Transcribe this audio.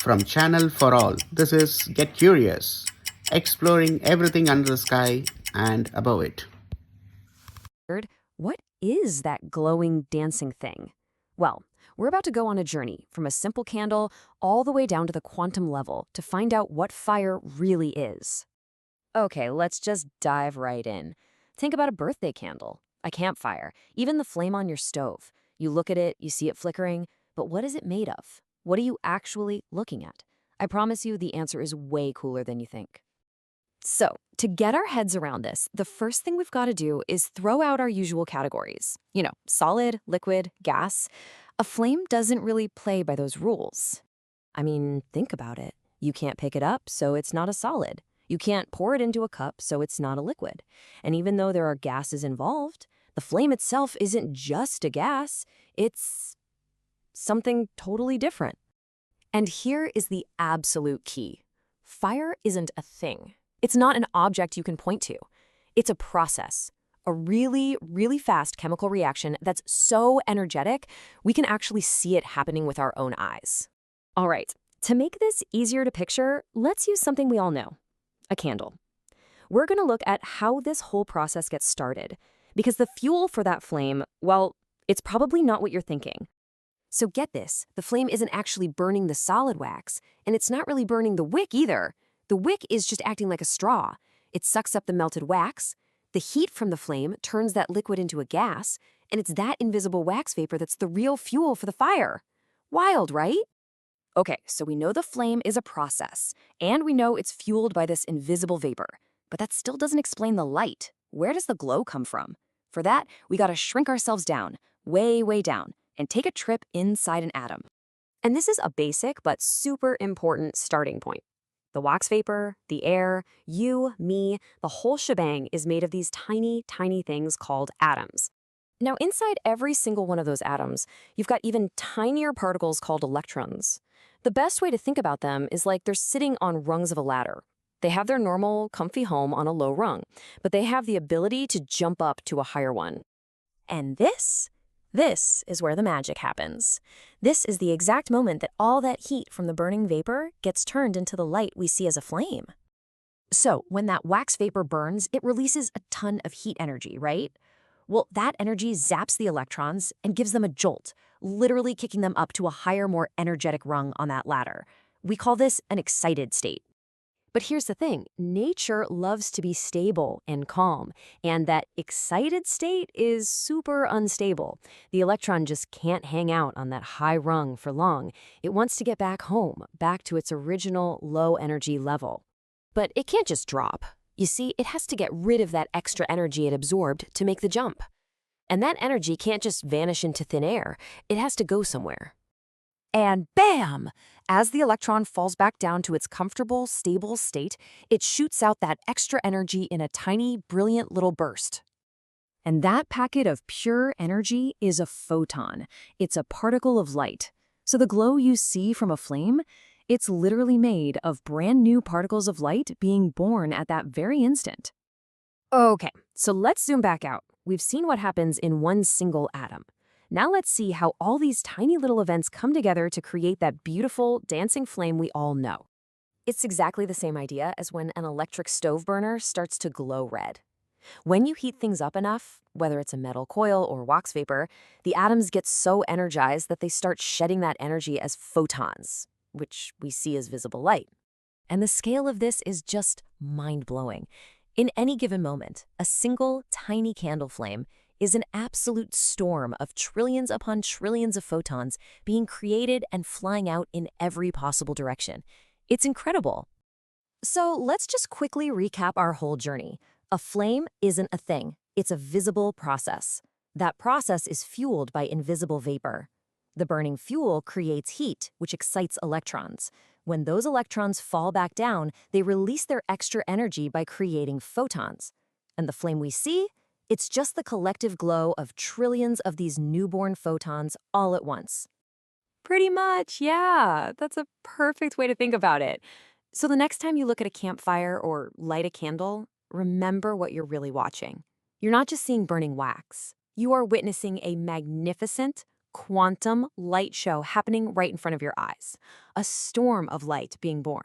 from Channel for All. This is Get Curious, exploring everything under the sky and above it. What is that glowing, dancing thing? Well, we're about to go on a journey from a simple candle all the way down to the quantum level to find out what fire really is. Okay, let's just dive right in. Think about a birthday candle, a campfire, even the flame on your stove. You look at it, you see it flickering, but what is it made of? What are you actually looking at? I promise you the answer is way cooler than you think. So, to get our heads around this, the first thing we've got to do is throw out our usual categories. Solid, liquid, gas. A flame doesn't really play by those rules. I mean, think about it. You can't pick it up, so it's not a solid. You can't pour it into a cup, so it's not a liquid. And even though there are gases involved, the flame itself isn't just a gas, it's something totally different. And here is the absolute key. Fire isn't a thing. It's not an object you can point to. It's a process, a really, really fast chemical reaction that's so energetic, we can actually see it happening with our own eyes. All right, to make this easier to picture, let's use something we all know, a candle. We're going to look at how this whole process gets started, because the fuel for that flame, well, it's probably not what you're thinking. So get this, the flame isn't actually burning the solid wax, and it's not really burning the wick either. The wick is just acting like a straw. It sucks up the melted wax. The heat from the flame turns that liquid into a gas, and it's that invisible wax vapor that's the real fuel for the fire. Wild, right? Okay, so we know the flame is a process, and we know it's fueled by this invisible vapor. But that still doesn't explain the light. Where does the glow come from? For that, we gotta shrink ourselves down, way, way down, and take a trip inside an atom. And this is a basic but super important starting point. The wax vapor, the air, you, me, the whole shebang is made of these tiny, tiny things called atoms. Now, inside every single one of those atoms, you've got even tinier particles called electrons. The best way to think about them is like they're sitting on rungs of a ladder. They have their normal, comfy home on a low rung, but they have the ability to jump up to a higher one. And this is where the magic happens. This is the exact moment that all that heat from the burning vapor gets turned into the light we see as a flame. So, when that wax vapor burns, it releases a ton of heat energy, right? Well, that energy zaps the electrons and gives them a jolt, literally kicking them up to a higher, more energetic rung on that ladder. We call this an excited state. But here's the thing, nature loves to be stable and calm, and that excited state is super unstable. The electron just can't hang out on that high rung for long. It wants to get back home, back to its original low energy level. But it can't just drop. You see, it has to get rid of that extra energy it absorbed to make the jump. And that energy can't just vanish into thin air. It has to go somewhere. And bam! As the electron falls back down to its comfortable, stable state, it shoots out that extra energy in a tiny, brilliant little burst. And that packet of pure energy is a photon. It's a particle of light. So the glow you see from a flame, it's literally made of brand new particles of light being born at that very instant. Okay, so let's zoom back out. We've seen what happens in one single atom. Now let's see how all these tiny little events come together to create that beautiful, dancing flame we all know. It's exactly the same idea as when an electric stove burner starts to glow red. When you heat things up enough, whether it's a metal coil or wax vapor, the atoms get so energized that they start shedding that energy as photons, which we see as visible light. And the scale of this is just mind-blowing. In any given moment, a single tiny candle flame is an absolute storm of trillions upon trillions of photons being created and flying out in every possible direction. It's incredible. So let's just quickly recap our whole journey. A flame isn't a thing. It's a visible process. That process is fueled by invisible vapor. The burning fuel creates heat, which excites electrons. When those electrons fall back down, they release their extra energy by creating photons. And the flame we see? It's just the collective glow of trillions of these newborn photons all at once. Pretty much, yeah. That's a perfect way to think about it. So the next time you look at a campfire or light a candle, remember what you're really watching. You're not just seeing burning wax. You are witnessing a magnificent, quantum light show happening right in front of your eyes. A storm of light being born.